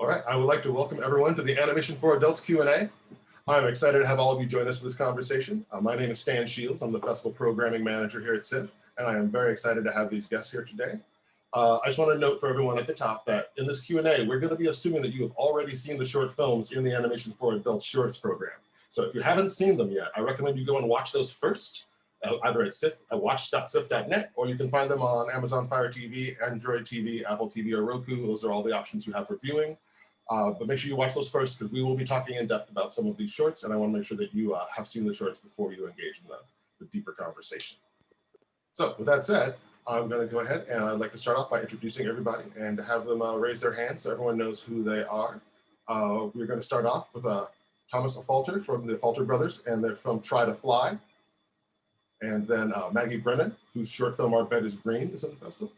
All right, I would like to welcome everyone to the Animation4Adults Q&A. I'm excited to have all of you join us for this conversation. My name is Stan Shields. I'm the Festival Programming Manager here at SIFF, and I am very excited to have these guests here today. I just want to note for everyone at the top that in this Q&A, we're going to be assuming that you have already seen the short films in the Animation4Adults Shorts program. So if you haven't seen them yet, I recommend you go and watch those first, either at SIFF, at watch.siff.net, or you can find them on Amazon Fire TV, Android TV, Apple TV, or Roku. Those are all the options you have for viewing. But make sure you watch those first because we will be talking in depth about some of these shorts, and I want to make sure that you have seen the shorts before you engage in the deeper conversation. So with that said, I'm going to go ahead and I'd like to start off by introducing everybody and have them raise their hands so everyone knows who they are. We're going to start off with Thomas Falter from the Falter Brothers, and they're from Try to Fly. And then Maggie Brennan, whose short film Our Bed is Green is in the festival.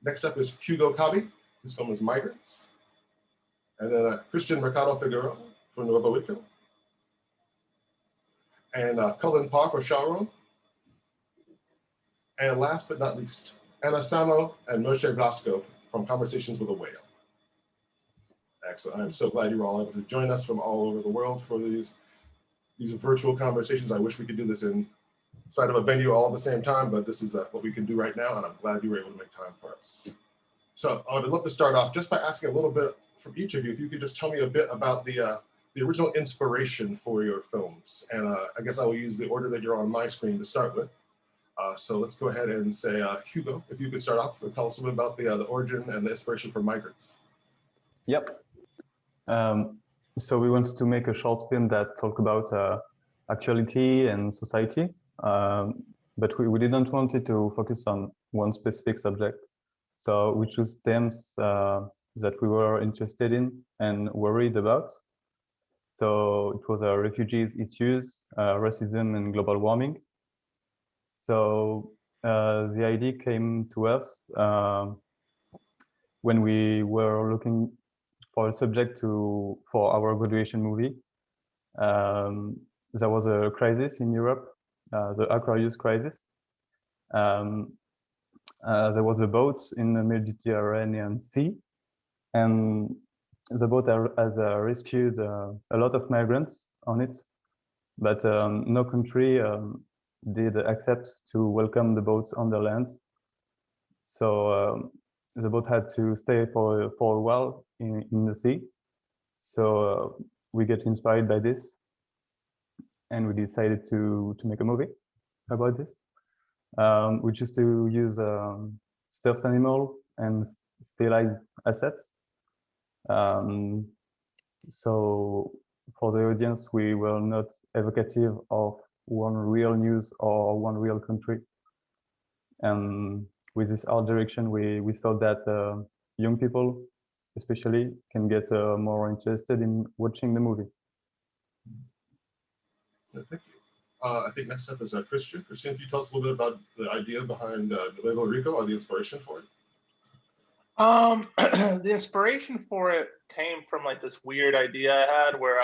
Next up is Hugo Kabi, whose film is Migrants. And then Christian Mercado Figueroa from Nuevo Rico. And Cullen Parr for Sharon. And last but not least, Anna Samo and Moshe Blasco from Conversations with a Whale. Excellent. I'm so glad you were all able to join us from all over the world for these virtual conversations. I wish we could do this inside of a venue all at the same time, but this is what we can do right now, and I'm glad you were able to make time for us. So I would love to start off just by asking a little bit from each of you, if you could just tell me a bit about the original inspiration for your films. And I guess I will use the order that you're on my screen to start with. So let's go ahead and say, Hugo, if you could start off and tell us a bit about the origin and the inspiration for Migrants. Yep. So we wanted to make a short film that talked about actuality and society, but we didn't want it to focus on one specific subject. So we chose themes that we were interested in and worried about. So it was refugees issues, racism, and global warming. So the idea came to us when we were looking for a subject for our graduation movie. There was a crisis in Europe, the Aquarius crisis. There was a boat in the Mediterranean Sea, and the boat has rescued a lot of migrants on it, but no country did accept to welcome the boats on the land. So the boat had to stay for a while in the sea. So we get inspired by this, and we decided to make a movie about this. We chose to use stuffed animal and stylized assets. So for the audience, we were not evocative of one real news or one real country. And with this art direction, we thought that young people, especially, can get more interested in watching the movie. Thank you. I think next up is Christian. Christian, if you tell us a little bit about the idea behind Nuevo Rico or the inspiration for it. The inspiration for it came from like this weird idea I had where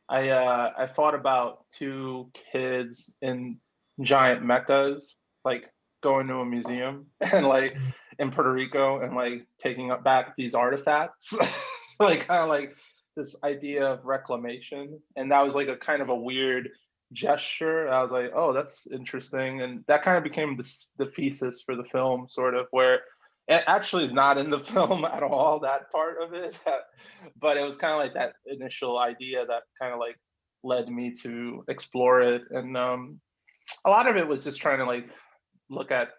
I thought about two kids in giant mechas, like going to a museum and like in Puerto Rico and like taking back these artifacts, like kind of like this idea of reclamation. And that was like a kind of a weird gesture. I was like, oh, that's interesting. And that kind of became the thesis for the film, sort of, where it actually is not in the film at all, that part of it, but it was kind of like that initial idea that kind of like led me to explore it. And a lot of it was just trying to like look at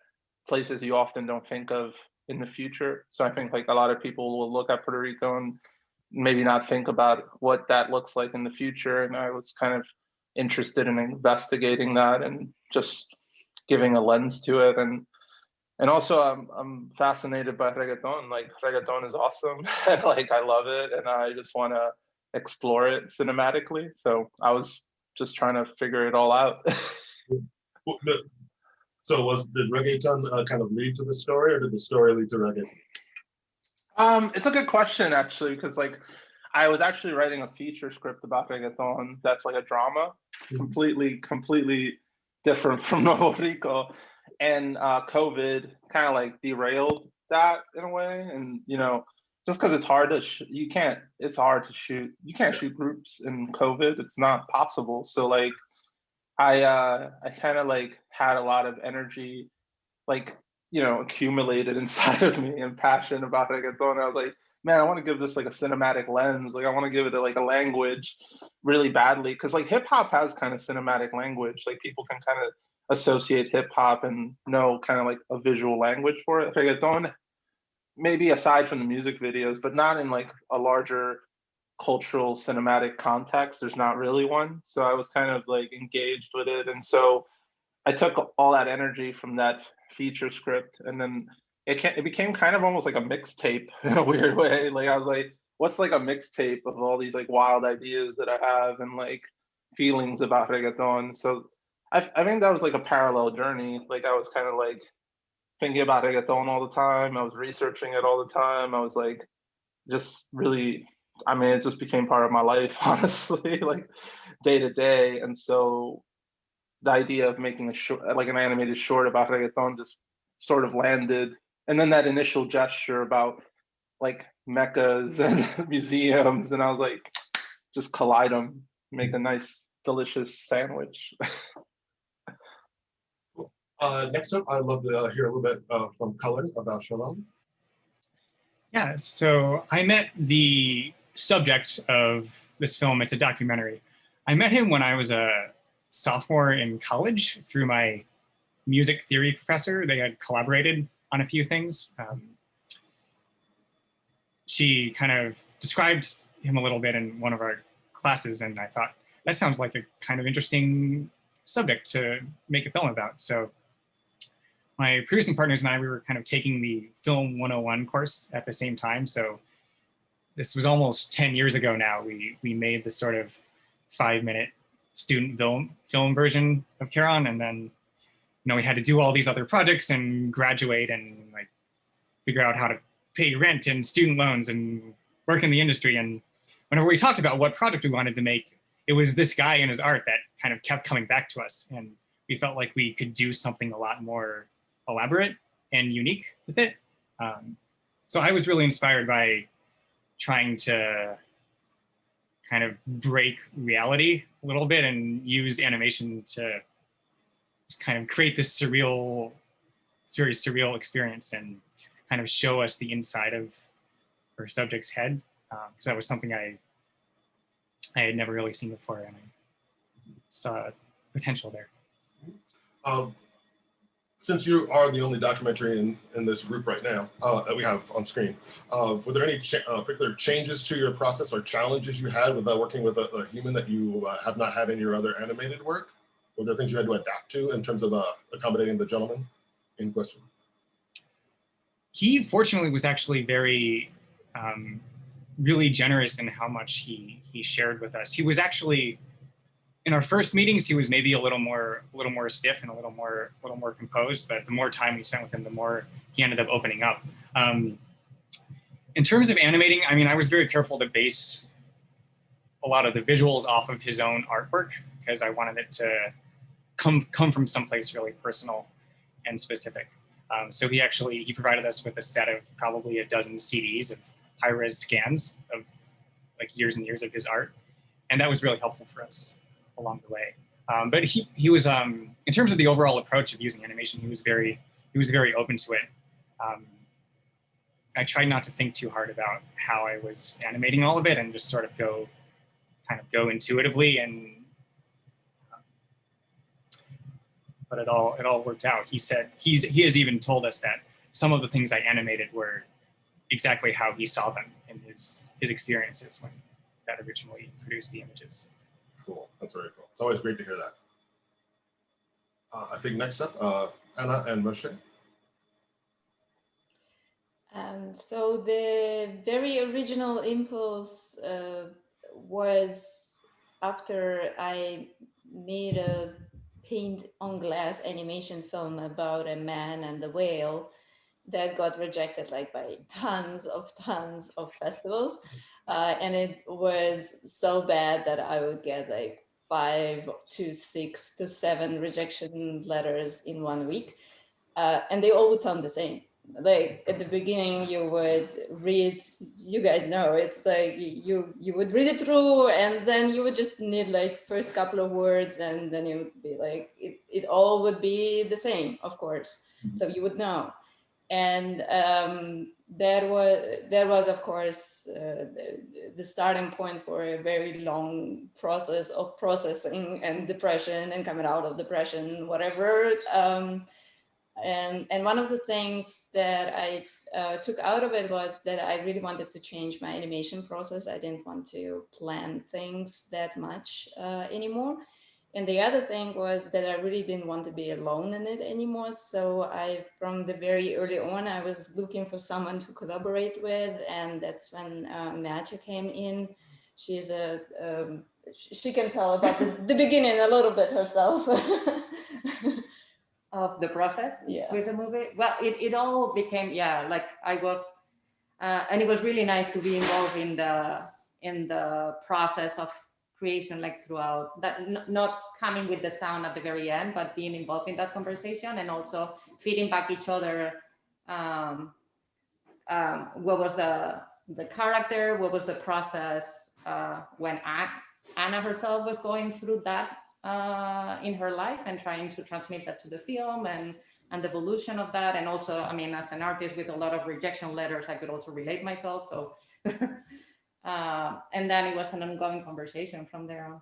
places you often don't think of in the future. So I think like a lot of people will look at Puerto Rico and maybe not think about what that looks like in the future. And I was kind of interested in investigating that and just giving a lens to it. And also I'm fascinated by reggaeton. Like reggaeton is awesome. Like I love it, and I just want to explore it cinematically. So I was just trying to figure it all out. So did reggaeton kind of lead to the story, or did the story lead to reggaeton? It's a good question, actually, because like I was actually writing a feature script about reggaeton that's like a drama, completely different from Nuevo Rico. And COVID kind of like derailed that in a way. And, you know, just because it's hard to it's hard to shoot. You can't shoot groups in COVID. It's not possible. So like I kind of like had a lot of energy, like, you know, accumulated inside of me and passion about reggaeton. I was like, man, I want to give this like a cinematic lens. Like I want to give it like a language really badly. Cause like hip hop has kind of cinematic language. Like people can kind of associate hip hop and know kind of like a visual language for it. Reggaeton, maybe aside from the music videos, but not in like a larger cultural cinematic context. There's not really one. So I was kind of like engaged with it. And so I took all that energy from that feature script, and then it became kind of almost like a mixtape in a weird way. Like I was like, what's like a mixtape of all these like wild ideas that I have and like feelings about reggaeton. So I think that was like a parallel journey. Like I was kind of like thinking about reggaeton all the time. I was researching it all the time. I was like just really, I mean, it just became part of my life, honestly, like day to day. And so the idea of making a short, like an animated short about reggaeton just sort of landed. And then that initial gesture about like meccas and museums, and I was like, just collide them, make a nice, delicious sandwich. Next up, I'd love to hear a little bit from Color about Shalom. Yeah, so I met the subject of this film. It's a documentary. I met him when I was a sophomore in college through my music theory professor. They had collaborated on a few things. She kind of described him a little bit in one of our classes, and I thought, that sounds like a kind of interesting subject to make a film about. So my producing partners and I, we were kind of taking the Film 101 course at the same time. So this was almost 10 years ago now. We made this sort of 5-minute student film version of Charon, and then, you know, we had to do all these other projects and graduate and like figure out how to pay rent and student loans and work in the industry. And whenever we talked about what project we wanted to make, it was this guy and his art that kind of kept coming back to us. And we felt like we could do something a lot more elaborate and unique with it. So I was really inspired by trying to kind of break reality a little bit and use animation to just kind of create this very surreal experience and kind of show us the inside of our subject's head. Because that was something I had never really seen before, and I saw potential there. Since you are the only documentary in this group right now that we have on screen, were there any particular changes to your process or challenges you had with working with a human that you have not had in your other animated work? Were there things you had to adapt to in terms of accommodating the gentleman in question? He fortunately was actually very, really generous in how much he shared with us. He was actually, in our first meetings, he was maybe a little more stiff and a little more composed. But the more time we spent with him, the more he ended up opening up. In terms of animating, I mean, I was very careful to base a lot of the visuals off of his own artwork because I wanted it to come from someplace really personal and specific. So he provided us with a set of probably a dozen CDs of high-res scans of like years and years of his art, and that was really helpful for us along the way. But he was in terms of the overall approach of using animation, he was very open to it. I tried not to think too hard about how I was animating all of it and just sort of go intuitively, and but it all worked out. He said he has even told us that some of the things I animated were exactly how he saw them in his experiences when that originally produced the images. Cool, that's very cool. It's always great to hear that. I think next up, Anna and Moshe. So the very original impulse was after I made a paint on glass animation film about a man and a whale that got rejected like by tons of festivals. And it was so bad that I would get like 5 to 6 to 7 rejection letters in 1 week. And they all would sound the same. like at the beginning you would read, you guys know, it's like you would read it through and then you would just need like first couple of words and then you would be like, it all would be the same, of course. So you would know. And there was of course the starting point for a very long process of processing and depression and coming out of depression, whatever. And one of the things that I took out of it was that I really wanted to change my animation process. I didn't want to plan things that much anymore. And the other thing was that I really didn't want to be alone in it anymore. So from the very early on, I was looking for someone to collaborate with. And that's when Matcha came in. She's she can tell about the beginning a little bit herself. Of the process with the movie. Well, it all became, like I was, and it was really nice to be involved in the process of creation, like throughout that, not coming with the sound at the very end, but being involved in that conversation and also feeding back each other. What was the character? What was the process when Anna herself was going through that in her life and trying to transmit that to the film and the evolution of that. And also, I mean, as an artist with a lot of rejection letters, I could also relate myself. So, and then it was an ongoing conversation from there on.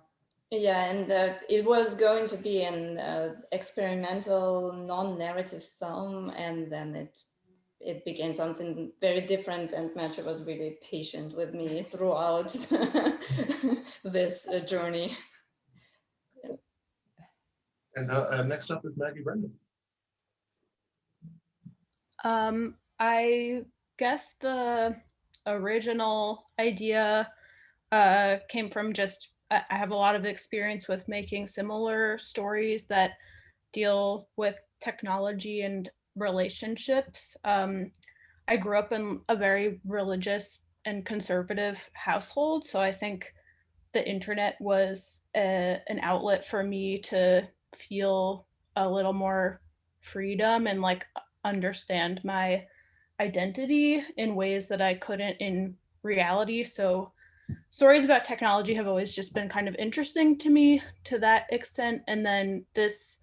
Yeah, and it was going to be an experimental, non-narrative film, and then it became something very different. And Matcha was really patient with me throughout this journey. And next up is Maggie Brendan. I guess the original idea came from just, I have a lot of experience with making similar stories that deal with technology and relationships. I grew up in a very religious and conservative household, so I think the internet was an outlet for me to feel a little more freedom and like understand my identity in ways that I couldn't in reality. So stories about technology have always just been kind of interesting to me to that extent. And then this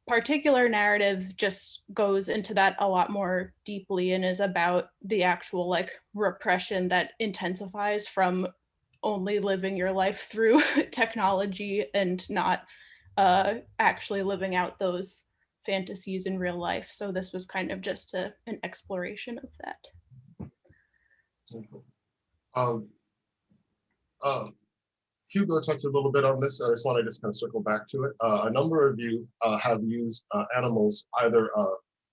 particular narrative just goes into that a lot more deeply and is about the actual like repression that intensifies from only living your life through technology and not actually living out those fantasies in real life. So this was kind of just an exploration of that. Hugo touched a little bit on this. I just want to kind of circle back to it. A number of you have used animals either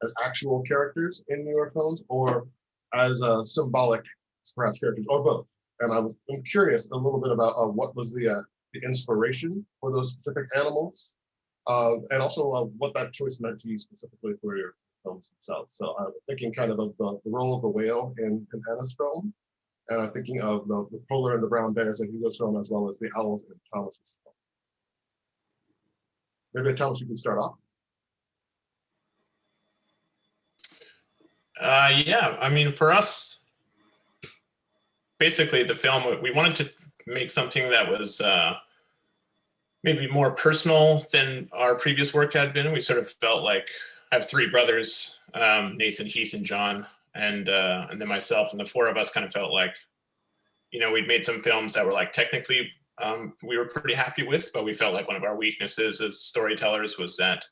as actual characters in your films or as symbolic, perhaps, characters, or both. And I'm curious a little bit about what was the inspiration for those specific animals, and also what that choice meant to you specifically for your films themselves. So I'm thinking kind of the role of the whale in Anna's film, and I'm thinking of the polar and the brown bears in Hugo's film, as well as the owls in Thomas's film. Maybe Thomas, you can start off. Yeah, I mean, for us, basically the film, we wanted to make something that was maybe more personal than our previous work had been. We sort of felt like, I have three brothers, Nathan, Heath, and John, and then myself, and the four of us kind of felt like, you know, we'd made some films that were like technically we were pretty happy with, but we felt like one of our weaknesses as storytellers was that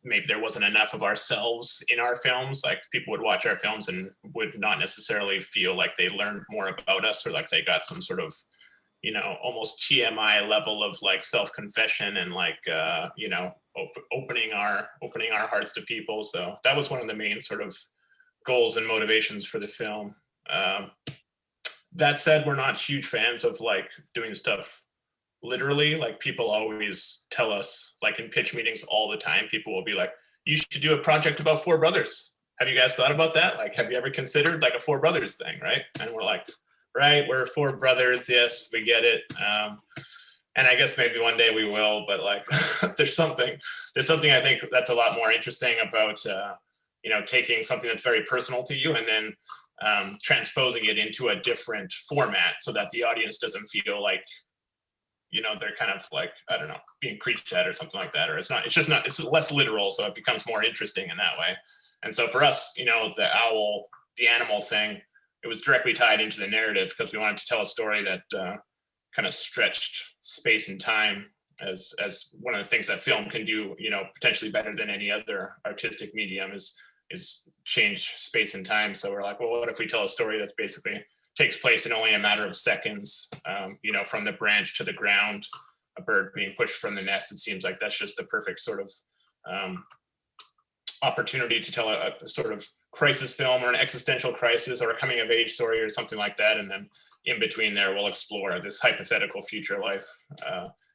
maybe there wasn't enough of ourselves in our films. Like people would watch our films and would not necessarily feel like they learned more about us or like they got some sort of, you know, almost TMI level of like self-confession and like, you know, opening our hearts to people. So that was one of the main sort of goals and motivations for the film. That said, we're not huge fans of like doing stuff literally. Like people always tell us, like in pitch meetings all the time, people will be like, you should do a project about four brothers. Have you guys thought about that? Like, have you ever considered like a four brothers thing, right? And we're like, right, we're four brothers, yes, we get it. And I guess maybe one day we will, but like there's something I think that's a lot more interesting about you know, taking something that's very personal to you and then transposing it into a different format so that the audience doesn't feel like, you know, they're kind of like, I don't know, being preached at or something like that, or it's less literal, so it becomes more interesting in that way. And so for us, you know, the owl, the animal thing, it was directly tied into the narrative because we wanted to tell a story that kind of stretched space and time as one of the things that film can do, you know, potentially better than any other artistic medium is change space and time. So we're like, well, what if we tell a story that's basically takes place in only a matter of seconds, you know, from the branch to the ground, a bird being pushed from the nest. It seems like that's just the perfect sort of opportunity to tell a sort of crisis film or an existential crisis or a coming of age story or something like that. And then in between there, we'll explore this hypothetical future life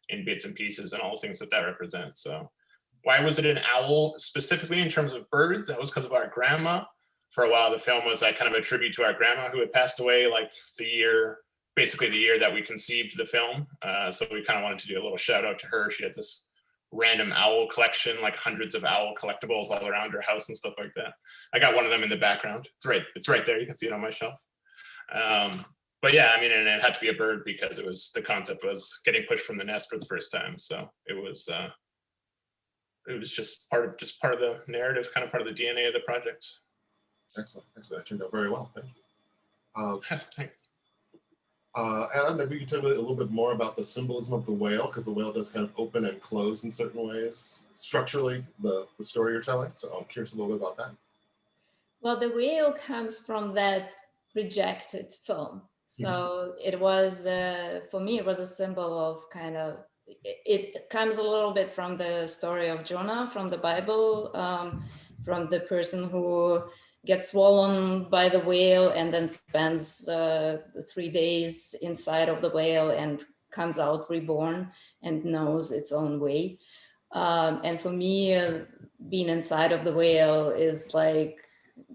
in bits and pieces and all the things that that represents. So why was it an owl specifically in terms of birds? That was because of our grandma. For a while, the film was like kind of a tribute to our grandma who had passed away like basically the year that we conceived the film. So we kind of wanted to do a little shout out to her. She had this random owl collection, like hundreds of owl collectibles all around her house and stuff like that. I got one of them in the background. It's right there. You can see it on my shelf. But yeah, I mean, and it had to be a bird because the concept was getting pushed from the nest for the first time. So it was just part of the narrative, kind of part of the DNA of the project. Excellent. That turned out very well. Thank you. Thanks. Anna, maybe you could tell me a little bit more about the symbolism of the whale, because the whale does kind of open and close in certain ways, structurally, the story you're telling. So I'm curious a little bit about that. Well, the whale comes from that rejected film. So it was, for me, it was a symbol of kind of, it comes a little bit from the story of Jonah from the Bible, from the person who gets swallowed by the whale and then spends 3 days inside of the whale and comes out reborn and knows its own way. And for me, being inside of the whale is like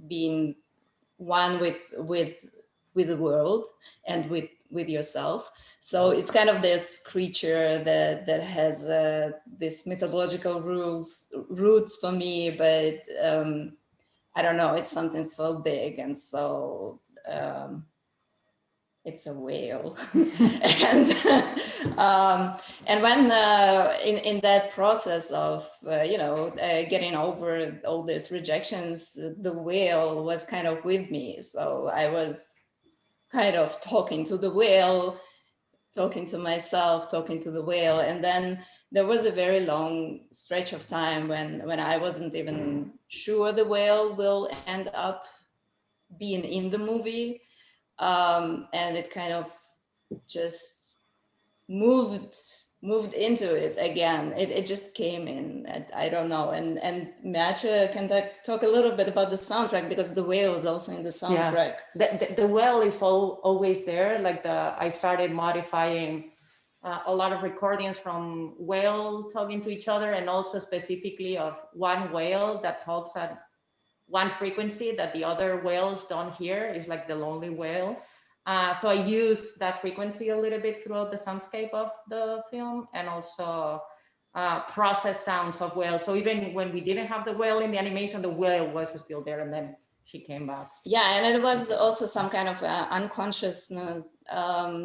being one with the world and with yourself. So it's kind of this creature that has this mythological roots for me, but I don't know, it's something so big and so it's a whale. and when in that process of getting over all these rejections, the whale was kind of with me. So I was kind of talking to the whale, talking to myself, talking to the whale. And then there was a very long stretch of time when I wasn't even sure the whale will end up being in the movie. And it kind of just moved into it again. It just came in. I don't know. And Matcha can talk a little bit about the soundtrack, because the whale is also in the soundtrack. Yeah. The whale is always there. Like I started modifying a lot of recordings from whale talking to each other, and also specifically of one whale that talks at one frequency that the other whales don't hear. Is like the lonely whale. So I use that frequency a little bit throughout the soundscape of the film, and also process sounds of whales. So even when we didn't have the whale in the animation, the whale was still there, and then she came back. Yeah, and it was also some kind of unconscious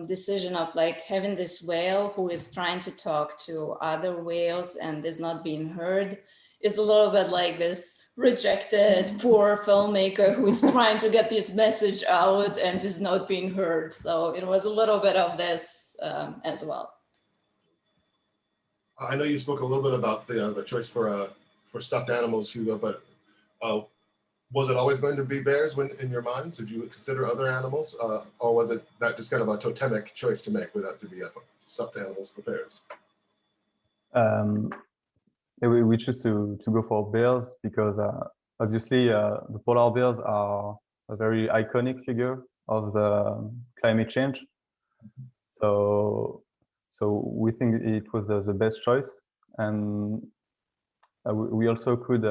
decision of like having this whale who is trying to talk to other whales and is not being heard. Is a little bit like this rejected poor filmmaker who's trying to get this message out and is not being heard. So it was a little bit of this as well. I know you spoke a little bit about the choice for stuffed animals, Hugo, but was it always going to be bears in your mind? Did you consider other animals, or was it that just kind of a totemic choice to make without to be stuffed animals for bears? We choose to go for bears because obviously the polar bears are a very iconic figure of the climate change. So we think it was the best choice, and we also could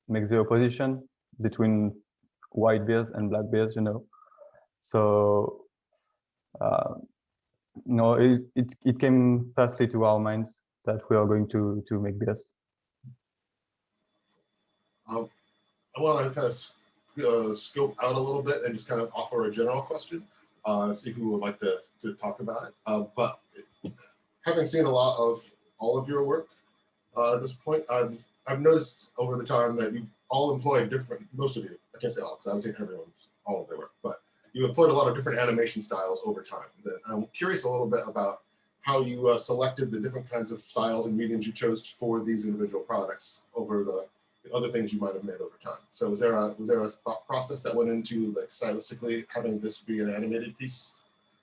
make the opposition between white bears and black bears, So no, it came fastly to our minds that we are going to make bears. I want to kind of scope out a little bit and just kind of offer a general question, see who would like to talk about it. But having seen a lot of all of your work at this point, I've noticed over the time that you all employ different, most of you, I can't say all, because I haven't seen everyone's, all of their work, but you employed a lot of different animation styles over time. I'm curious a little bit about how you selected the different kinds of styles and mediums you chose for these individual products over the other things you might have made over time. So was there a thought process that went into like stylistically having this be an animated piece,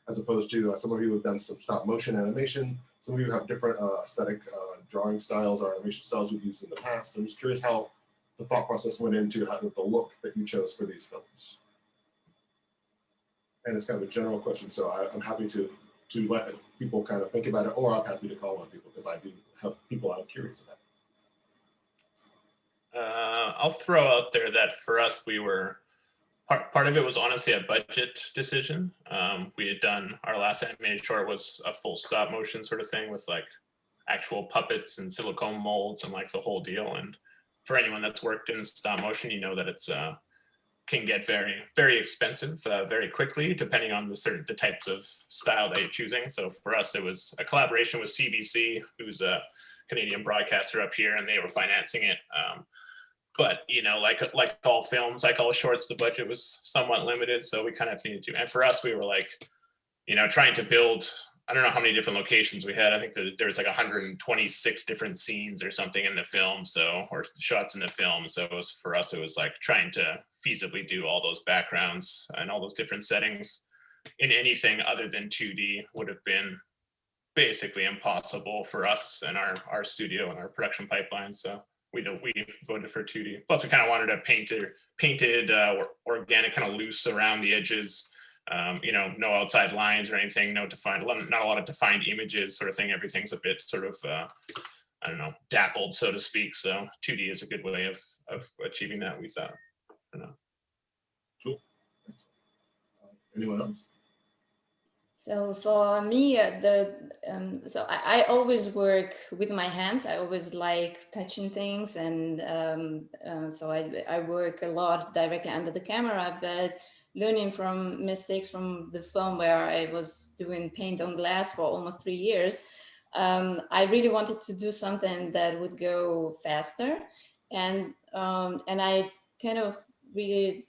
as opposed to some of you have done some stop motion animation, some of you have different aesthetic drawing styles or animation styles you've used in the past. I'm just curious how the thought process went into the look that you chose for these films. And it's kind of a general question, so I'm happy to let people kind of think about it, or I'm happy to call on people because I do have people I'm curious about. I'll throw out there that for us, we were, part of it was honestly a budget decision. We had done, our last animated short was a full stop motion sort of thing with like actual puppets and silicone molds and like the whole deal. And for anyone that's worked in stop motion, you know that it's can get very, very expensive very quickly, depending on the types of style that you're choosing. So for us, it was a collaboration with CBC, who's a Canadian broadcaster up here, and they were financing it. But you know, like all films, like all shorts, the budget was somewhat limited, so we kind of needed to. And for us, we were like, you know, trying to build, I don't know how many different locations we had. I think that there's like 126 different scenes or something in the film, so, or shots in the film. So it was, for us, it was like trying to feasibly do all those backgrounds and all those different settings in anything other than 2D would have been basically impossible for us and our studio and our production pipeline. So we voted for 2D. Plus, we kind of wanted a painted, organic, kind of loose around the edges. You know, no outside lines or anything, not a lot of defined images sort of thing. Everything's a bit sort of, I don't know, dappled, so to speak. So 2D is a good way of achieving that, we thought. I don't know. Cool. Anyone else? So for me, I always work with my hands. I always like touching things, and so I work a lot directly under the camera, but learning from mistakes from the film where I was doing paint on glass for almost 3 years, I really wanted to do something that would go faster, and I kind of really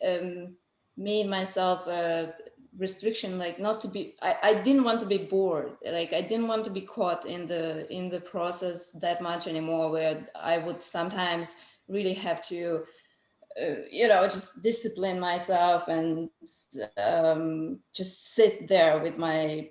made myself a restriction, like not to be. I didn't want to be bored. Like I didn't want to be caught in the process that much anymore, where I would sometimes really have to you know, just discipline myself and just sit there with my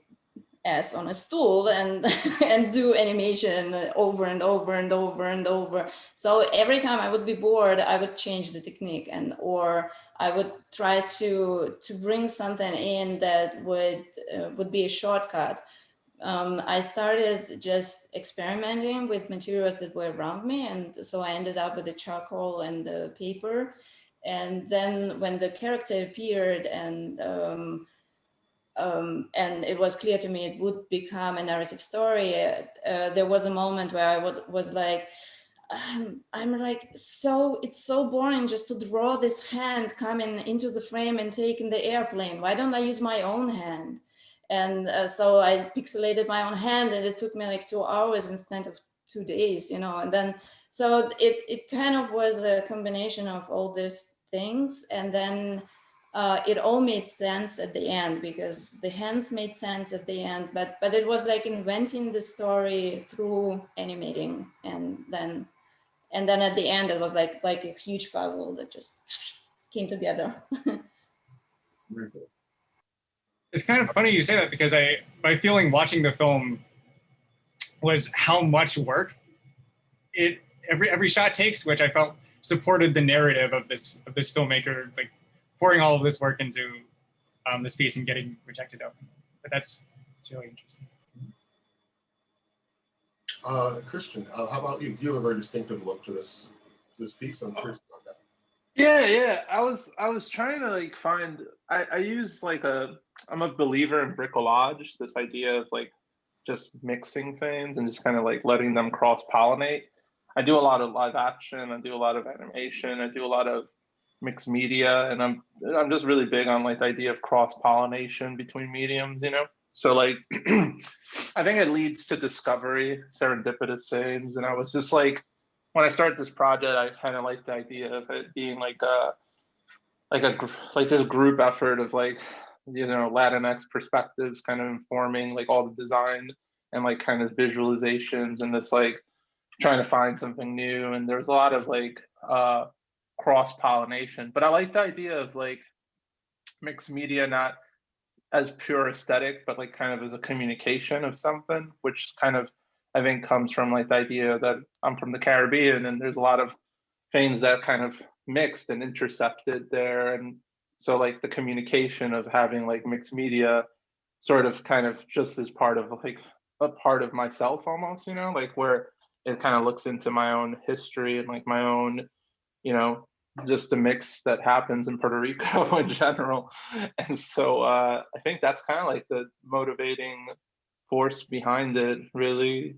ass on a stool and and do animation over and over and over and over. So every time I would be bored, I would change the technique, and or I would try to bring something in that would be a shortcut. I started just experimenting with materials that were around me, and so I ended up with the charcoal and the paper. And then when the character appeared and it was clear to me it would become a narrative story, there was a moment where I was like, I'm like, so it's so boring just to draw this hand coming into the frame and taking the airplane. Why don't I use my own hand? And so I pixelated my own hand, and it took me like 2 hours instead of 2 days, you know. And then so it kind of was a combination of all these things, and then it all made sense at the end, because the hands made sense at the end, but it was like inventing the story through animating, and then at the end it was like a huge puzzle that just came together. Very cool. It's kind of funny you say that, because my feeling watching the film was how much work every shot takes, which I felt supported the narrative of this filmmaker, like pouring all of this work into this piece and getting rejected open. But it's really interesting. Christian, how about you? You have a very distinctive look to this piece. I'm curious about that. Yeah. I was trying to like find. I use like I'm a believer in bricolage. This idea of like just mixing things and just kind of like letting them cross pollinate. I do a lot of live action. I do a lot of animation. I do a lot of mixed media, and I'm just really big on like the idea of cross-pollination between mediums, you know? So like, I think it leads to discovery, serendipitous things. And I was just like, when I started this project, I kind of like the idea of it being like this group effort of like, you know, Latinx perspectives kind of informing like all the design and like kind of visualizations and this like trying to find something new. And there's a lot of like cross-pollination, but I like the idea of like mixed media, not as pure aesthetic, but like kind of as a communication of something, which kind of I think comes from like the idea that I'm from the Caribbean and there's a lot of things that kind of mixed and intercepted there. And so like the communication of having like mixed media sort of kind of just as part of like a part of myself almost, you know, like where it kind of looks into my own history and like my own, you know, just the mix that happens in Puerto Rico in general. And so I think that's kind of like the motivating force behind it, really.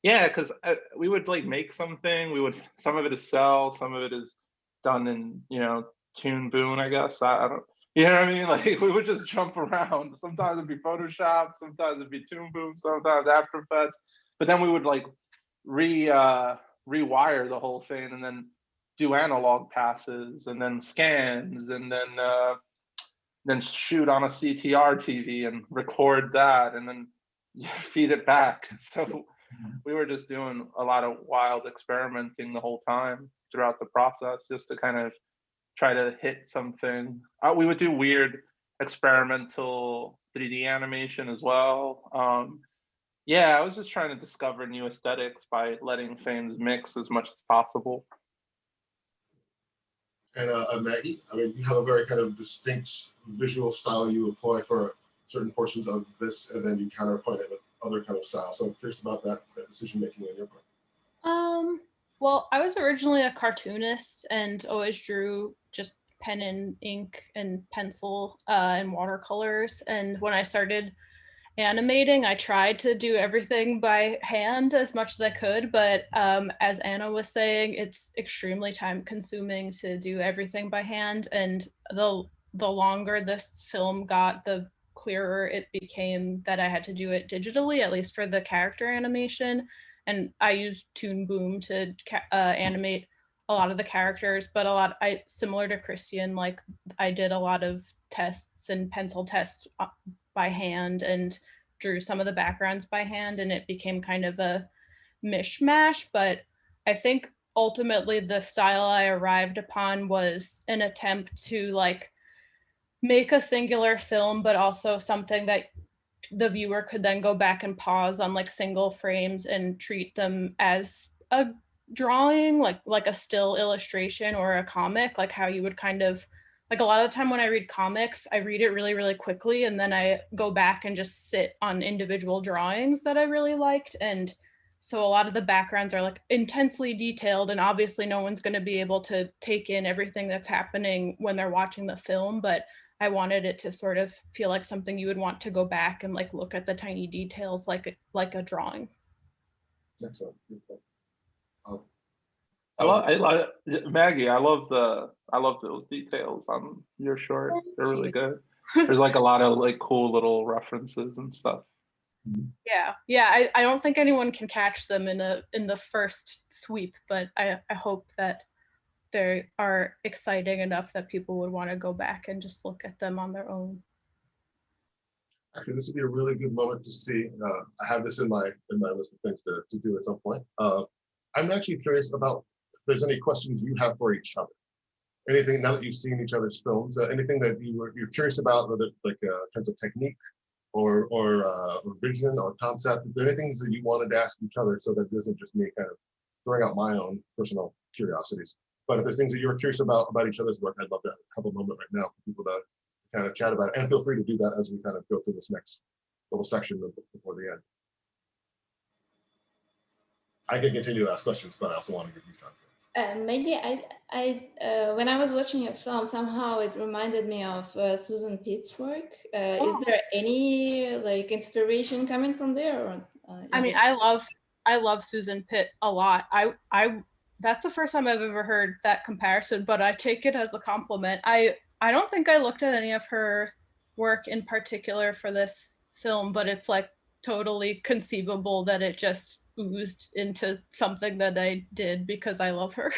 Yeah, because we would like make something, some of it is cell, some of it is done in, you know, Toon Boom, I guess. I don't, you know what I mean? Like we would just jump around. Sometimes it'd be Photoshop, sometimes it'd be Toon Boom, sometimes After Effects. But then we would like rewire the whole thing and then do analog passes and then scans and then shoot on a CTR TV and record that and then feed it back. So we were just doing a lot of wild experimenting the whole time throughout the process just to kind of try to hit something. We would do weird experimental 3D animation as well. Yeah, I was just trying to discover new aesthetics by letting things mix as much as possible. And Maggie, I mean, you have a very kind of distinct visual style you employ for certain portions of this, and then you counterpoint it with other kind of styles. So I'm curious about that decision making on your part. Well, I was originally a cartoonist and always drew just pen and ink and pencil and watercolors. And when I started animating, I tried to do everything by hand as much as I could, but as Anna was saying, it's extremely time consuming to do everything by hand, and the longer this film got, the clearer it became that I had to do it digitally, at least for the character animation. And I used Toon Boom to animate a lot of the characters, but similar to Christian, like I did a lot of tests and pencil tests by hand and drew some of the backgrounds by hand, and it became kind of a mishmash. But I think ultimately the style I arrived upon was an attempt to like make a singular film, but also something that the viewer could then go back and pause on like single frames and treat them as a drawing, like a still illustration or a comic, like how you would kind of, like a lot of the time when I read comics, I read it really, really quickly, and then I go back and just sit on individual drawings that I really liked. And so a lot of the backgrounds are like intensely detailed, and obviously no one's going to be able to take in everything that's happening when they're watching the film, but I wanted it to sort of feel like something you would want to go back and like look at the tiny details like a drawing. Excellent. Maggie, I love those details on your short. They're really good. There's like a lot of like cool little references and stuff. Yeah. I don't think anyone can catch them in the first sweep, but I hope that they are exciting enough that people would want to go back and just look at them on their own. Actually, this would be a really good moment to see. I have this in my list of things to do at some point. I'm actually curious about if there's any questions you have for each other. Anything now that you've seen each other's films, anything that you're curious about, whether it's like in terms of technique or vision or concept. If there are any things that you wanted to ask each other, so that it isn't just me kind of throwing out my own personal curiosities. But if there's things that you're curious about each other's work, I'd love to have a moment right now for people to kind of chat about it. And feel free to do that as we kind of go through this next little section before the end. I can continue to ask questions, but I also want to give you time. Maybe I when I was watching your film, somehow it reminded me of Susan Pitt's work. Is there any like inspiration coming from there? Or, I mean, I love Susan Pitt a lot. I That's the first time I've ever heard that comparison, but I take it as a compliment. I don't think I looked at any of her work in particular for this film, but it's like totally conceivable that it just oozed into something that I did because I love her.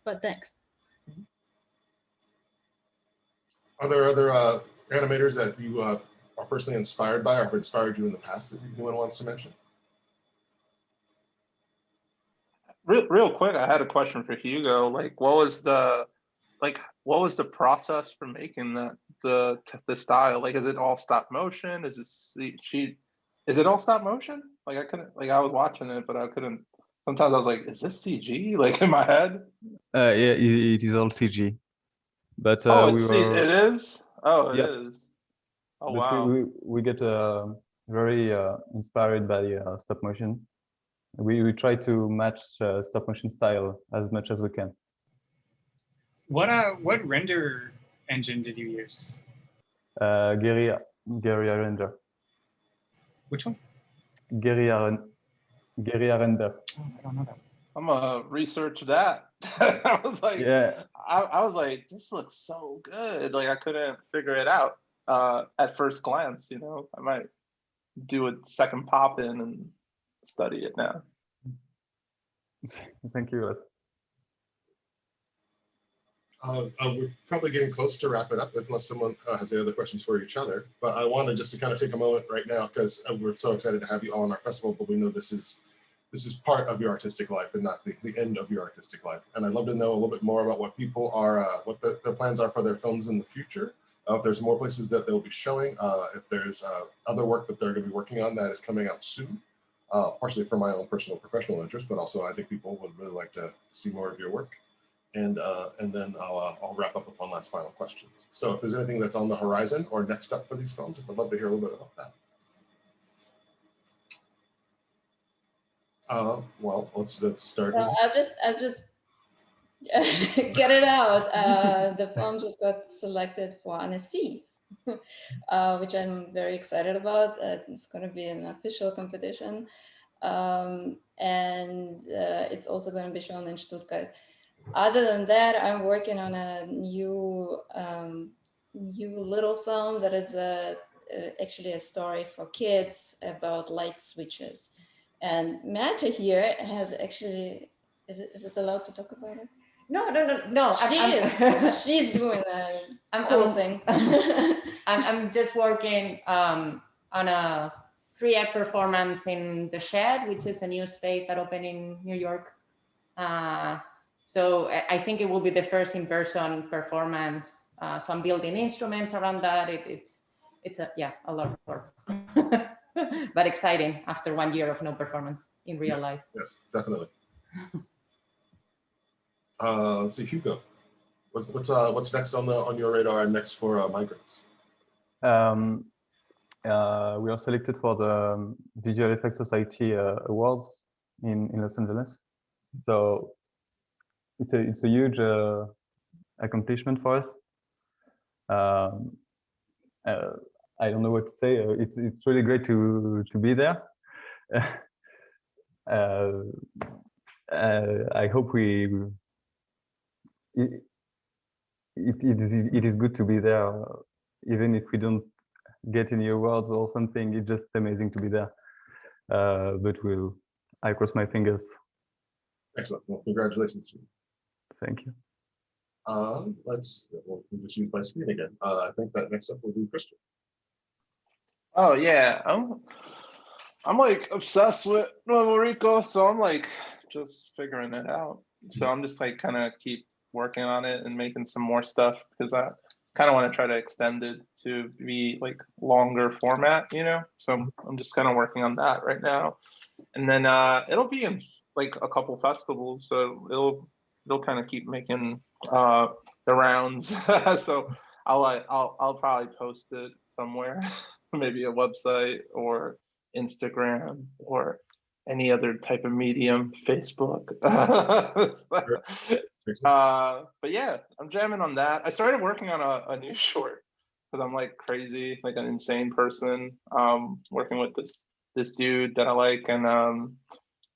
But thanks. Are there other animators that you are personally inspired by or have inspired you in the past that anyone wants to mention? Real quick, I had a question for Hugo. Like, what was the process for making the style? Like, is it all stop motion? Is it all stop motion? Like, I was watching it, but I couldn't. Sometimes I was like, is this CG? Like in my head. Yeah, it is all CG. But Oh, we were. it is. Oh, it Yep. is. Oh, But wow. we get very inspired by stop motion. We try to match stop motion style as much as we can. What render engine did you use? Guerrilla render. Which one? Guerrilla render. Oh, I don't know that. I'm gonna research that. I was like, Yeah. I was like, this looks so good. Like I couldn't figure it out at first glance. You know, I might do a second pop in and study it now. Thank you. We're probably getting close to wrap it up unless someone has any other questions for each other. But I wanted just to kind of take a moment right now because we're so excited to have you all in our festival, but we know this is part of your artistic life and not the end of your artistic life. And I'd love to know a little bit more about what people are, what their plans are for their films in the future. If there's more places that they'll be showing, if there's other work that they're going to be working on that is coming out soon, partially for my own personal professional interest, but also I think people would really like to see more of your work. And then I'll wrap up with one last final question. So if there's anything that's on the horizon or next up for these films, I'd love to hear a little bit about that. Well, let's start. Well, I'll just get it out. The film just got selected for Annecy, which I'm very excited about. It's going to be an official competition, and it's also going to be shown in Stuttgart. Other than that, I'm working on a new little film that is actually a story for kids about light switches. And Matcha here has actually, is it allowed to talk about it? No. She's doing a cool thing. I'm just working on a 3-act performance in The Shed, which is a new space that opened in New York. So I think it will be the first in-person performance. So I'm building instruments around that. It's a lot of work, but exciting after 1 year of no performance in real life. Yes, definitely. So Hugo, what's next on your radar and next for Migrants? We are selected for the Visual Effects Society Awards in Los Angeles. So it's a huge accomplishment for us. I don't know what to say. It's really great to be there. I hope it is good to be there, even if we don't get any awards or something. It's just amazing to be there. But I cross my fingers. Excellent. Well, congratulations. Thank you. We'll just use my screen again. I think that next up will be Christian. Oh yeah, I'm like obsessed with Rico, so I'm like just figuring it out. So I'm just like kind of keep working on it and making some more stuff because I kind of want to try to extend it to be like longer format, you know. So I'm just kind of working on that right now, and then it'll be in like a couple festivals, so it'll kind of keep making the rounds. So I'll probably post it somewhere. Maybe a website or Instagram or any other type of medium, Facebook. But yeah, I'm jamming on that. I started working on a new short because I'm like crazy, like an insane person, working with this dude that I like, and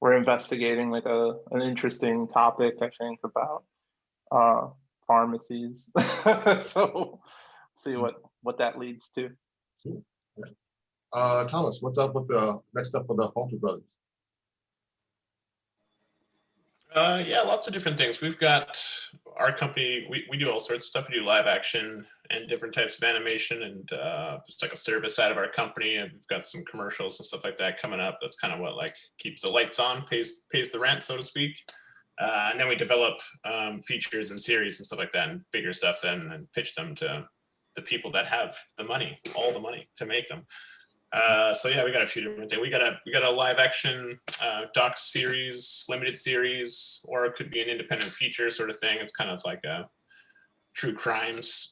we're investigating like an interesting topic, I think, about pharmacies. So see what that leads to. Thomas, what's up with the next up with the Halter Brothers? Yeah, lots of different things. We've got our company, we do all sorts of stuff. We do live action and different types of animation, and it's like a service side of our company, and we've got some commercials and stuff like that coming up. That's kind of what like keeps the lights on, pays the rent, so to speak. And then we develop features and series and stuff like that, and bigger stuff then, and pitch them to the people that have the money, all the money to make them. So yeah, we got a few different things. We got a live action doc series, limited series, or it could be an independent feature sort of thing. It's kind of like a true crimes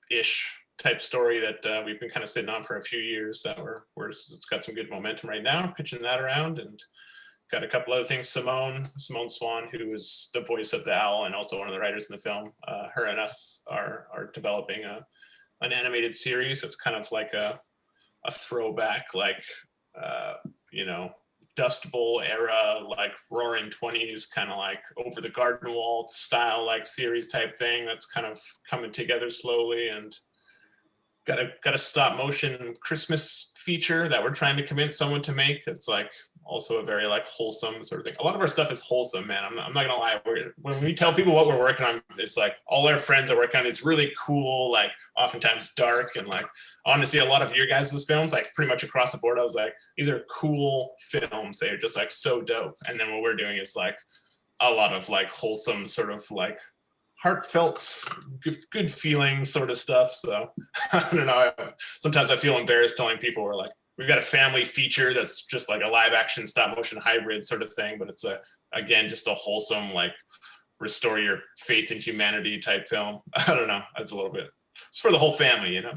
ish type story that we've been kind of sitting on for a few years. That it's got some good momentum right now, pitching that around, and got a couple other things. Simone Swan, who is the voice of the owl and also one of the writers in the film, her and us are developing an animated series. It's kind of like a throwback, like you know, Dust Bowl era, like Roaring 20s, kind of like Over the Garden Wall style, like series type thing that's kind of coming together slowly. And got a stop motion Christmas feature that we're trying to convince someone to make. It's like also a very like wholesome sort of thing. A lot of our stuff is wholesome, man. I'm not gonna lie. When we tell people what we're working on, it's like all our friends are working on these really cool, like oftentimes dark, and like honestly, a lot of your guys' films, like pretty much across the board, I was like, these are cool films. They're just like so dope. And then what we're doing is like a lot of like wholesome sort of like heartfelt, good feeling sort of stuff. So I don't know. Sometimes I feel embarrassed telling people we're like, we've got a family feature that's just like a live action stop motion hybrid sort of thing, but it's again, just a wholesome, like restore your faith in humanity type film. I don't know. It's a little bit, it's for the whole family, you know?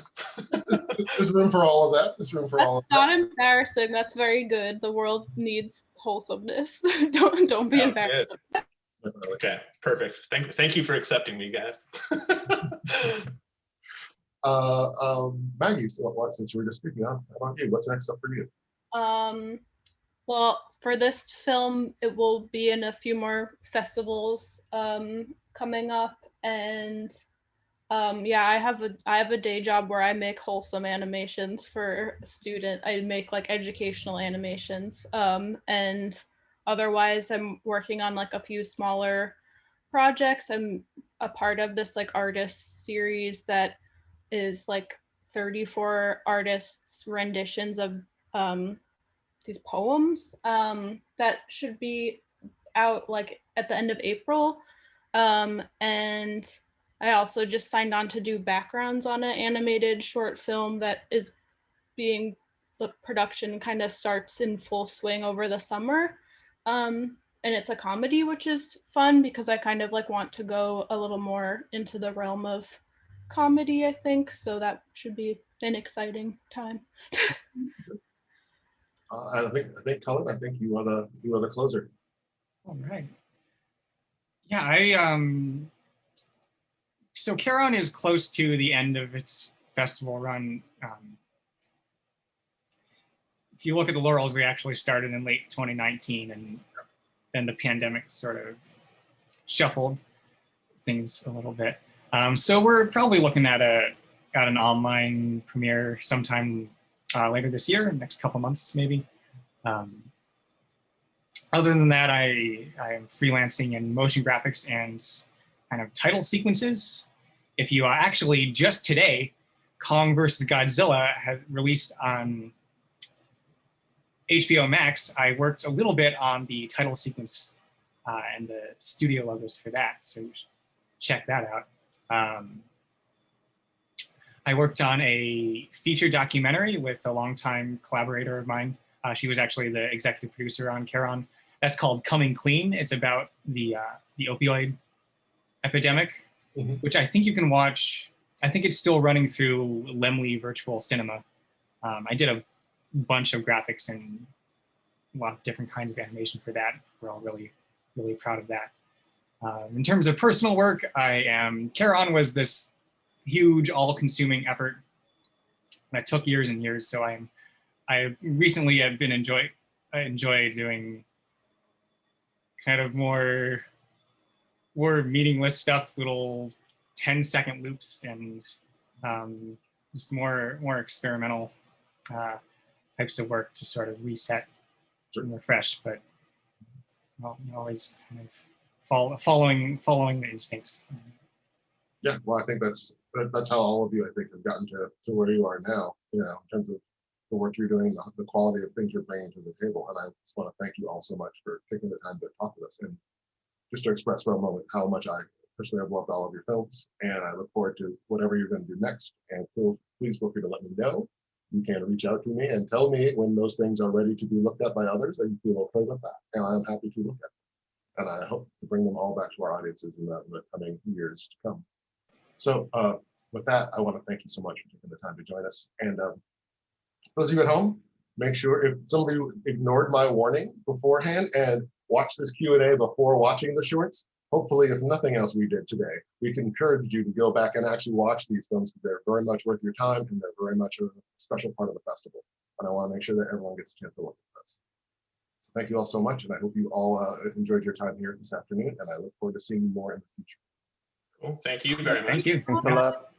There's room for all of that. There's room for all of that. That's not embarrassing. That's very good. The world needs wholesomeness. Don't be embarrassed. Okay, perfect. Thank you for accepting me, guys. Maggie, since you were just speaking, how about you? What's next up for you? Well, for this film, it will be in a few more festivals coming up, and yeah, I have a day job where I make wholesome animations for students. I make like educational animations, and otherwise I'm working on like a few smaller projects. I'm a part of this like artist series that is like 34 artists' renditions of these poems that should be out like at the end of April. And I also just signed on to do backgrounds on an animated short film that is being, the production kind of starts in full swing over the summer. And it's a comedy, which is fun because I kind of like want to go a little more into the realm of comedy, I think. So that should be an exciting time. I think Cullen, I think you are the closer. All right. Yeah, so Charon is close to the end of its festival run. If you look at the laurels, we actually started in late 2019, and then the pandemic sort of shuffled things a little bit. So we're probably looking at an online premiere sometime later this year, next couple months maybe. Other than that, I am freelancing in motion graphics and kind of title sequences. If you actually just today, Kong vs. Godzilla has released on HBO Max. I worked a little bit on the title sequence and the studio logos for that, so check that out. I worked on a feature documentary with a longtime collaborator of mine. She was actually the executive producer on Charon. That's called Coming Clean. It's about the opioid epidemic, which I think you can watch. I think it's still running through Lemley Virtual Cinema. I did a bunch of graphics and a lot of different kinds of animation for that. We're all really, really proud of that. In terms of personal work, Charon was this huge, all-consuming effort that took years and years. So I recently have been enjoy doing kind of more meaningless stuff, little 10-second loops, and just more experimental types of work to sort of reset and refresh, but always kind of following the instincts. Yeah, well, I think that's how all of you, I think, have gotten to where you are now, in terms of the work you're doing, the quality of things you're bringing to the table. And I just want to thank you all so much for taking the time to talk with us, and just to express for a moment how much I personally have loved all of your films, and I look forward to whatever you're going to do next. And please feel free to let me know. You can reach out to me and tell me when those things are ready to be looked at by others, and you feel okay with that. And I'm happy to look at them. And I hope to bring them all back to our audiences in the coming years to come. So with that, I want to thank you so much for taking the time to join us. And those of you at home, make sure, if somebody ignored my warning beforehand and watched this Q&A before watching the shorts, hopefully, if nothing else we did today, we can encourage you to go back and actually watch these films, because they're very much worth your time, and they're very much a special part of the festival. And I want to make sure that everyone gets a chance to look at this. So thank you all so much, and I hope you all enjoyed your time here this afternoon, and I look forward to seeing you more in the future. Cool. Thank you very much. Thank you. Thanks a lot.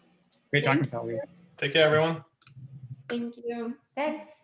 Great talking with all of you. Take care, everyone. Thank you. Thanks.